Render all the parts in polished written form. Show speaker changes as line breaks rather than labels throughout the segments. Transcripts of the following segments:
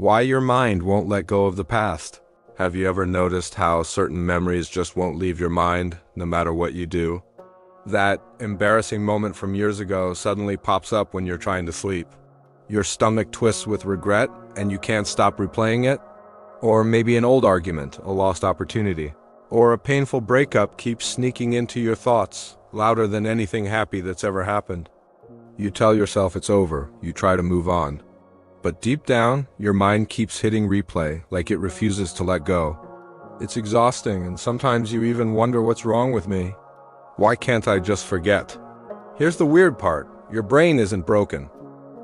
Why your mind won't let go of the past. Have you ever noticed how certain memories just won't leave your mind, no matter what you do? That embarrassing moment from years ago suddenly pops up when you're trying to sleep. Your stomach twists with regret, and you can't stop replaying it? Or maybe an old argument, a lost opportunity. Or a painful breakup keeps sneaking into your thoughts, louder than anything happy that's ever happened. You tell yourself it's over, you try to move on. But deep down, your mind keeps hitting replay, like it refuses to let go. It's exhausting, and sometimes you even wonder what's wrong with me. Why can't I just forget? Here's the weird part. Your brain isn't broken.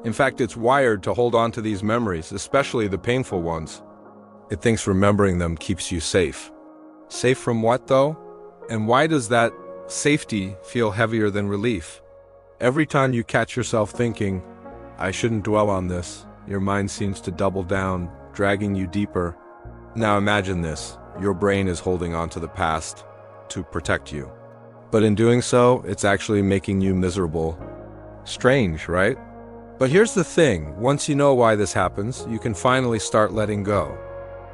In fact, it's wired to hold on to these memories, especially the painful ones. It thinks remembering them keeps you safe. Safe from what, though? And why does that safety feel heavier than relief? Every time you catch yourself thinking, I shouldn't dwell on this, your mind seems to double down, dragging you deeper. Now imagine this. Your brain is holding on to the past to protect you. But in doing so, it's actually making you miserable. Strange, right? But here's the thing. Once you know why this happens, you can finally start letting go.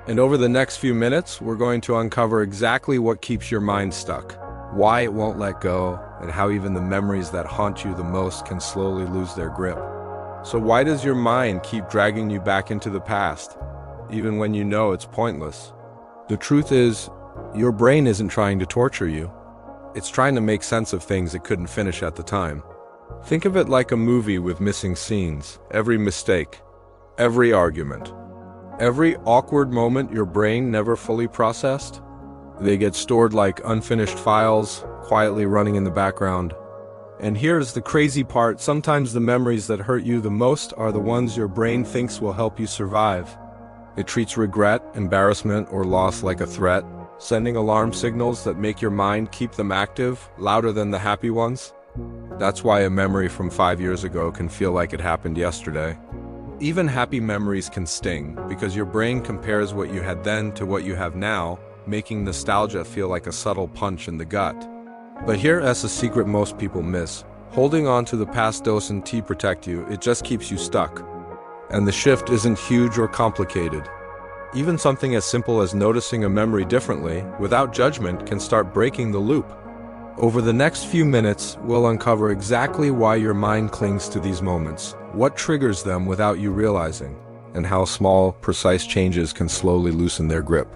And over the next few minutes, we're going to uncover exactly what keeps your mind stuck, why it won't let go, and how even the memories that haunt you the most can slowly lose their grip. So why does your mind keep dragging you back into the past, even when you know it's pointless? The truth is, your brain isn't trying to torture you. It's trying to make sense of things it couldn't finish at the time. Think of it like a movie with missing scenes, every mistake, every argument, every awkward moment your brain never fully processed. They get stored like unfinished files, quietly running in the background. And here's the crazy part, sometimes the memories that hurt you the most are the ones your brain thinks will help you survive. It treats regret, embarrassment, or loss like a threat, sending alarm signals that make your mind keep them active, louder than the happy ones. That's why a memory from 5 years ago can feel like it happened yesterday. Even happy memories can sting, because your brain compares what you had then to what you have now, making nostalgia feel like a subtle punch in the gut. But here's a secret most people miss. Holding on to the past doesn't protect you, it just keeps you stuck. And the shift isn't huge or complicated. Even something as simple as noticing a memory differently, without judgment, can start breaking the loop. Over the next few minutes, we'll uncover exactly why your mind clings to these moments, what triggers them without you realizing, and how small, precise changes can slowly loosen their grip.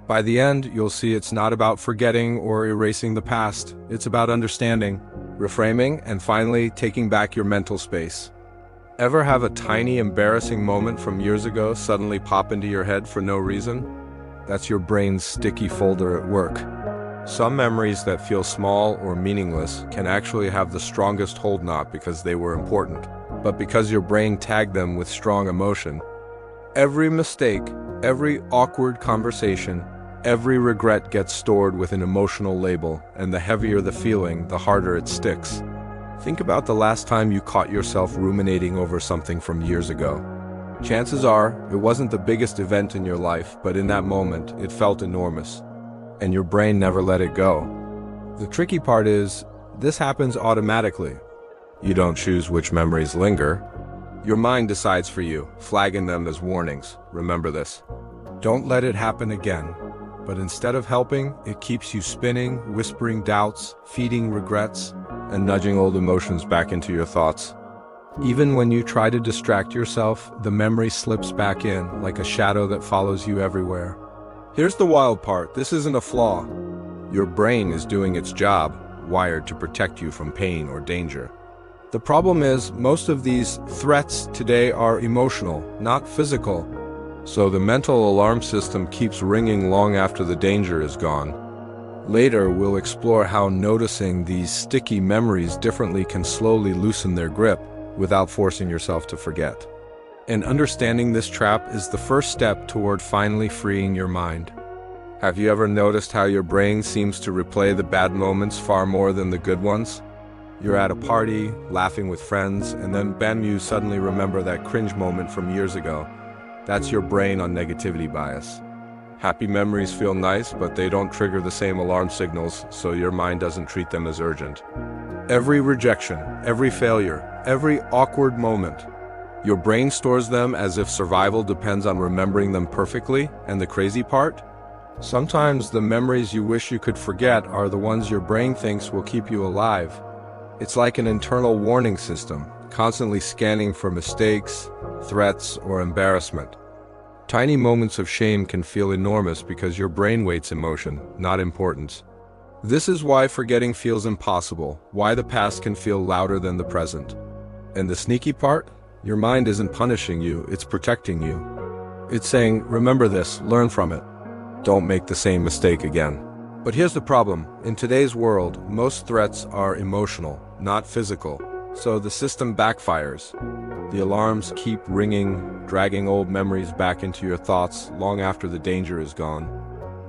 By the end, you'll see it's not about forgetting or erasing the past. It's about understanding, reframing, and finally taking back your mental space. Ever have a tiny, embarrassing moment from years ago suddenly pop into your head for no reason? That's your brain's sticky folder at work. Some memories that feel small or meaningless can actually have the strongest hold, not because they were important, but because your brain tagged them with strong emotion. Every mistake, every awkward conversation, every regret gets stored with an emotional label, and the heavier the feeling, the harder it sticks. Think about the last time you caught yourself ruminating over something from years ago. Chances are, it wasn't the biggest event in your life, but in that moment, it felt enormous. And your brain never let it go. The tricky part is, this happens automatically. You don't choose which memories linger. Your mind decides for you, flagging them as warnings. Remember this. Don't let it happen again. But instead of helping, it keeps you spinning, whispering doubts, feeding regrets, and nudging old emotions back into your thoughts. Even when you try to distract yourself, the memory slips back in, like a shadow that follows you everywhere. Here's the wild part. This isn't a flaw. Your brain is doing its job, wired to protect you from pain or danger. The problem is, most of these threats today are emotional, not physical. So the mental alarm system keeps ringing long after the danger is gone. Later, we'll explore how noticing these sticky memories differently can slowly loosen their grip without forcing yourself to forget. And understanding this trap is the first step toward finally freeing your mind. Have you ever noticed how your brain seems to replay the bad moments far more than the good ones? You're at a party, laughing with friends, and then bam, you suddenly remember that cringe moment from years ago. That's your brain on negativity bias. Happy memories feel nice, but they don't trigger the same alarm signals, so your mind doesn't treat them as urgent. Every rejection, every failure, every awkward moment, Your brain stores them as if survival depends on remembering them perfectly, and the crazy part? Sometimes the memories you wish you could forget are the ones your brain thinks will keep you alive. It's like an internal warning system, constantly scanning for mistakes, threats, or embarrassment. Tiny moments of shame can feel enormous because your brain weights emotion, not importance. This is why forgetting feels impossible, why the past can feel louder than the present. And the sneaky part? Your mind isn't punishing you, it's protecting you. It's saying, remember this, learn from it. Don't make the same mistake again. But here's the problem. In today's world, most threats are emotional, not physical. So the system backfires. The alarms keep ringing, dragging old memories back into your thoughts long after the danger is gone.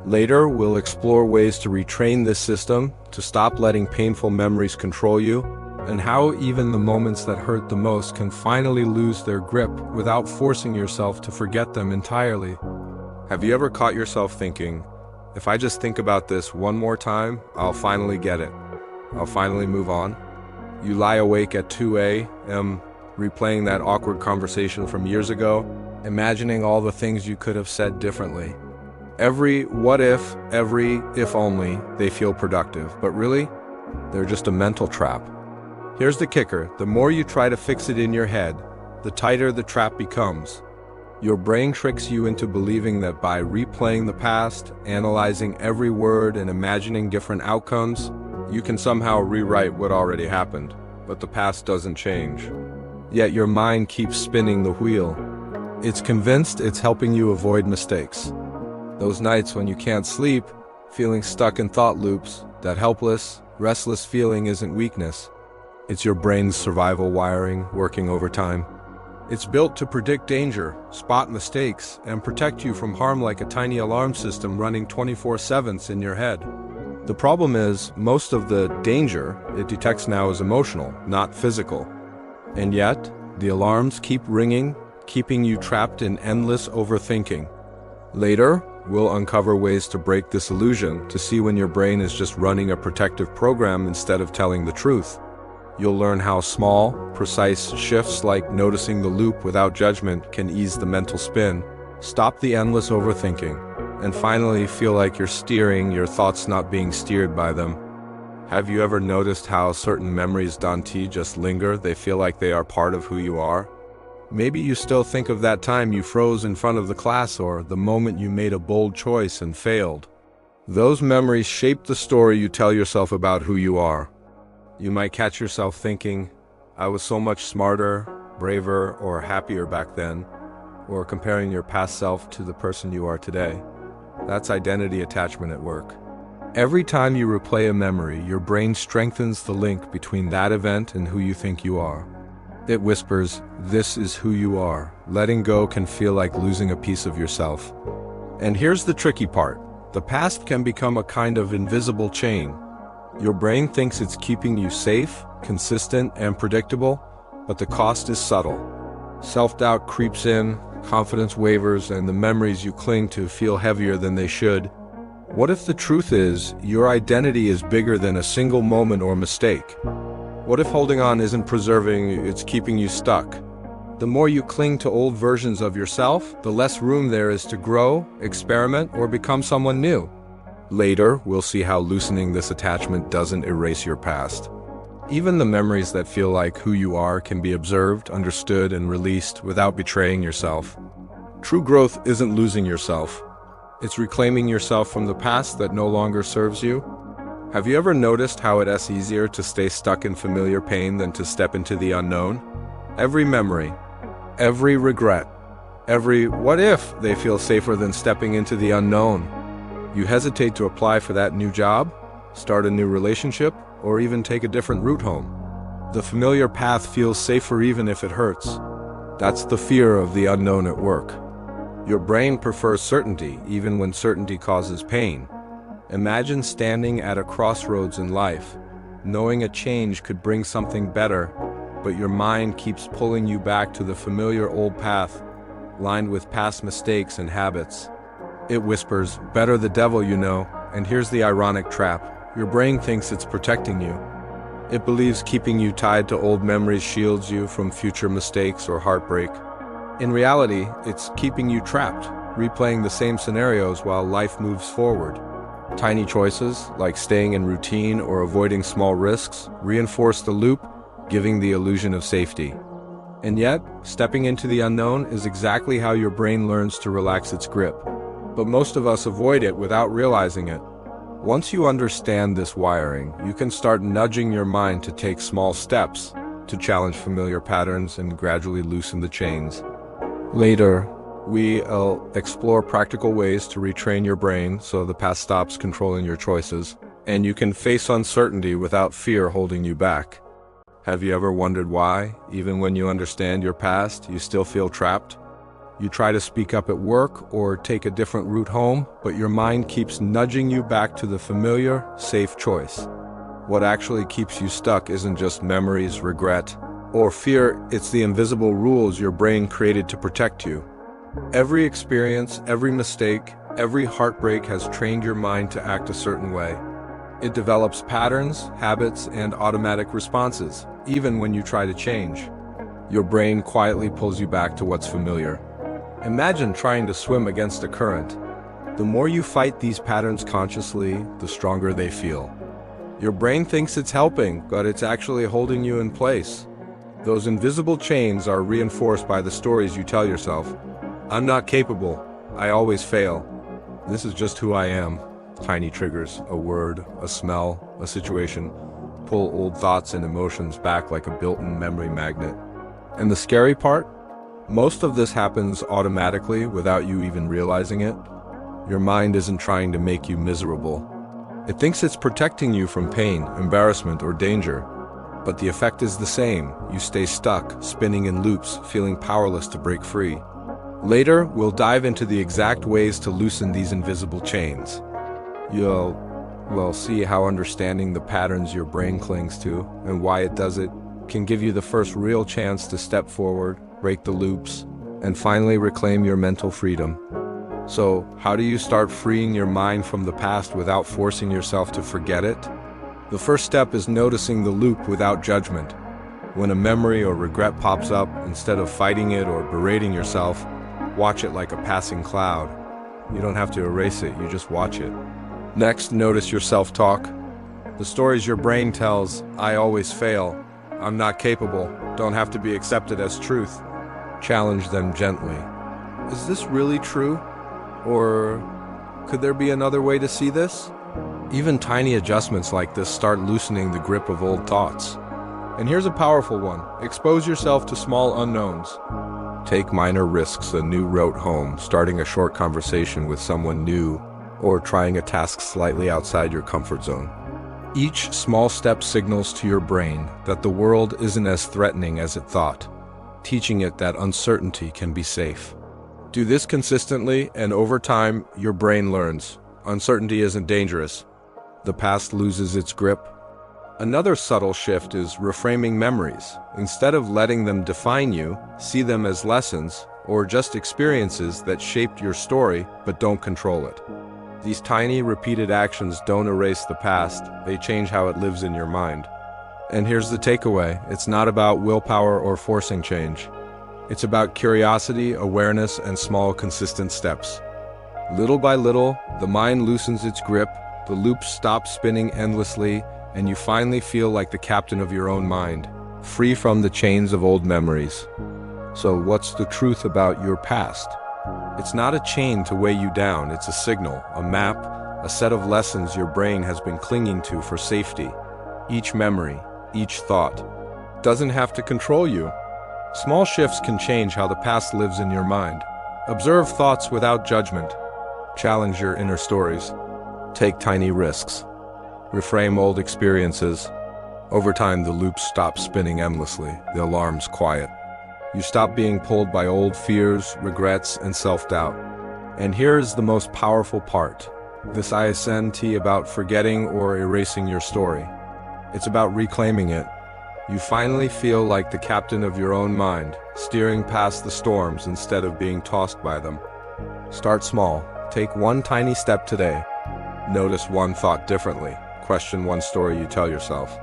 Later, we'll explore ways to retrain this system, to stop letting painful memories control you, and how even the moments that hurt the most can finally lose their grip without forcing yourself to forget them entirely. Have you ever caught yourself thinking, if I just think about this one more time, I'll finally get it. I'll finally move on? You lie awake at 2 a.m., replaying that awkward conversation from years ago, imagining all the things you could have said differently. Every what if, every if only, they feel productive, but really, they're just a mental trap. Here's the kicker, the more you try to fix it in your head, the tighter the trap becomes. Your brain tricks you into believing that by replaying the past, analyzing every word and imagining different outcomes, you can somehow rewrite what already happened. But the past doesn't change. Yet your mind keeps spinning the wheel. It's convinced it's helping you avoid mistakes. Those nights when you can't sleep, feeling stuck in thought loops, that helpless, restless feeling isn't weakness. It's your brain's survival wiring working overtime. It's built to predict danger, spot mistakes, and protect you from harm like a tiny alarm system running 24/7 in your head. The problem is, most of the danger it detects now is emotional, not physical. And yet, the alarms keep ringing, keeping you trapped in endless overthinking. Later, we'll uncover ways to break this illusion, to see when your brain is just running a protective program instead of telling the truth. You'll learn how small, precise shifts like noticing the loop without judgment can ease the mental spin, stop the endless overthinking, and finally feel like you're steering your thoughts, not being steered by them. Have you ever noticed how certain memories don't just linger? They feel like they are part of who you are. Maybe you still think of that time you froze in front of the class or the moment you made a bold choice and failed. Those memories shape the story you tell yourself about who you are. You might catch yourself thinking, I was so much smarter, braver, or happier back then, or comparing your past self to the person you are today. That's identity attachment at work. Every time you replay a memory, your brain strengthens the link between that event and who you think you are. It whispers, this is who you are. Letting go can feel like losing a piece of yourself. And here's the tricky part. The past can become a kind of invisible chain. Your brain thinks it's keeping you safe, consistent, and predictable, but the cost is subtle. Self-doubt creeps in, confidence wavers, and the memories you cling to feel heavier than they should. What if the truth is, your identity is bigger than a single moment or mistake? What if holding on isn't preserving, it's keeping you stuck? The more you cling to old versions of yourself, the less room there is to grow, experiment, or become someone new. Later, we'll see how loosening this attachment doesn't erase your past. Even the memories that feel like who you are can be observed, understood, and released without betraying yourself. True growth isn't losing yourself. It's reclaiming yourself from the past that no longer serves you. Have you ever noticed how it's easier to stay stuck in familiar pain than to step into the unknown? Every memory, every regret, every what if, they feel safer than stepping into the unknown. You hesitate to apply for that new job, start a new relationship, or even take a different route home. The familiar path feels safer even if it hurts. That's the fear of the unknown at work. Your brain prefers certainty even when certainty causes pain. Imagine standing at a crossroads in life, knowing a change could bring something better, but your mind keeps pulling you back to the familiar old path, lined with past mistakes and habits. It whispers, better the devil you know, and here's the ironic trap. Your brain thinks it's protecting you. It believes keeping you tied to old memories shields you from future mistakes or heartbreak. In reality, it's keeping you trapped, replaying the same scenarios while life moves forward. Tiny choices, like staying in routine or avoiding small risks, reinforce the loop, giving the illusion of safety. And yet, stepping into the unknown is exactly how your brain learns to relax its grip. But most of us avoid it without realizing it. Once you understand this wiring, you can start nudging your mind to take small steps to challenge familiar patterns and gradually loosen the chains. Later, we'll explore practical ways to retrain your brain so the past stops controlling your choices, and you can face uncertainty without fear holding you back. Have you ever wondered why, even when you understand your past, you still feel trapped? You try to speak up at work or take a different route home, but your mind keeps nudging you back to the familiar, safe choice. What actually keeps you stuck isn't just memories, regret, or fear, it's the invisible rules your brain created to protect you. Every experience, every mistake, every heartbreak has trained your mind to act a certain way. It develops patterns, habits, and automatic responses, even when you try to change. Your brain quietly pulls you back to what's familiar. Imagine trying to swim against a current. The more you fight these patterns consciously, the stronger they feel. Your brain thinks it's helping, but it's actually holding you in place. Those invisible chains are reinforced by the stories you tell yourself. I'm not capable. I always fail. This is just who I am. Tiny triggers, a word, a smell, a situation, pull old thoughts and emotions back like a built-in memory magnet. And the scary part? Most of this happens automatically without you even realizing it. Your mind isn't trying to make you miserable. It thinks it's protecting you from pain, embarrassment, or danger. But the effect is the same. You stay stuck, spinning in loops, feeling powerless to break free. Later, we'll dive into the exact ways to loosen these invisible chains. You'll see how understanding the patterns your brain clings to and why it does it can give you the first real chance to step forward, break the loops, and finally reclaim your mental freedom. So, how do you start freeing your mind from the past without forcing yourself to forget it? The first step is noticing the loop without judgment. When a memory or regret pops up, instead of fighting it or berating yourself, watch it like a passing cloud. You don't have to erase it, you just watch it. Next, notice your self-talk. The stories your brain tells, I always fail, I'm not capable, don't have to be accepted as truth. Challenge them gently. Is this really true? Or could there be another way to see this? Even tiny adjustments like this start loosening the grip of old thoughts. And here's a powerful one. Expose yourself to small unknowns. Take minor risks, a new route home, starting a short conversation with someone new, or trying a task slightly outside your comfort zone. Each small step signals to your brain that the world isn't as threatening as it thought, teaching it that uncertainty can be safe. Do this consistently, and over time, your brain learns. Uncertainty isn't dangerous. The past loses its grip. Another subtle shift is reframing memories. Instead of letting them define you, see them as lessons or just experiences that shaped your story but don't control it. These tiny, repeated actions don't erase the past, they change how it lives in your mind. And here's the takeaway, it's not about willpower or forcing change. It's about curiosity, awareness, and small, consistent steps. Little by little, the mind loosens its grip, the loops stop spinning endlessly, and you finally feel like the captain of your own mind, free from the chains of old memories. So what's the truth about your past? It's not a chain to weigh you down, it's a signal, a map, a set of lessons your brain has been clinging to for safety. Each memory, each thought, doesn't have to control you. Small shifts can change how the past lives in your mind. Observe thoughts without judgment. Challenge your inner stories. Take tiny risks. Reframe old experiences. Over time, the loops stop spinning endlessly, the alarms quiet. You stop being pulled by old fears, regrets, and self-doubt. And here's the most powerful part. This isn't about forgetting or erasing your story. It's about reclaiming it. You finally feel like the captain of your own mind, steering past the storms instead of being tossed by them. Start small. Take one tiny step today. Notice one thought differently. Question one story you tell yourself.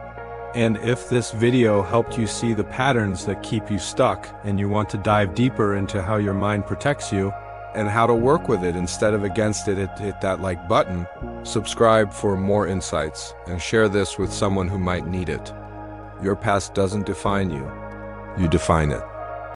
And if this video helped you see the patterns that keep you stuck, and you want to dive deeper into how your mind protects you and how to work with it instead of against it, hit that like button, subscribe for more insights, and share this with someone who might need it. Your past doesn't define you, you define it.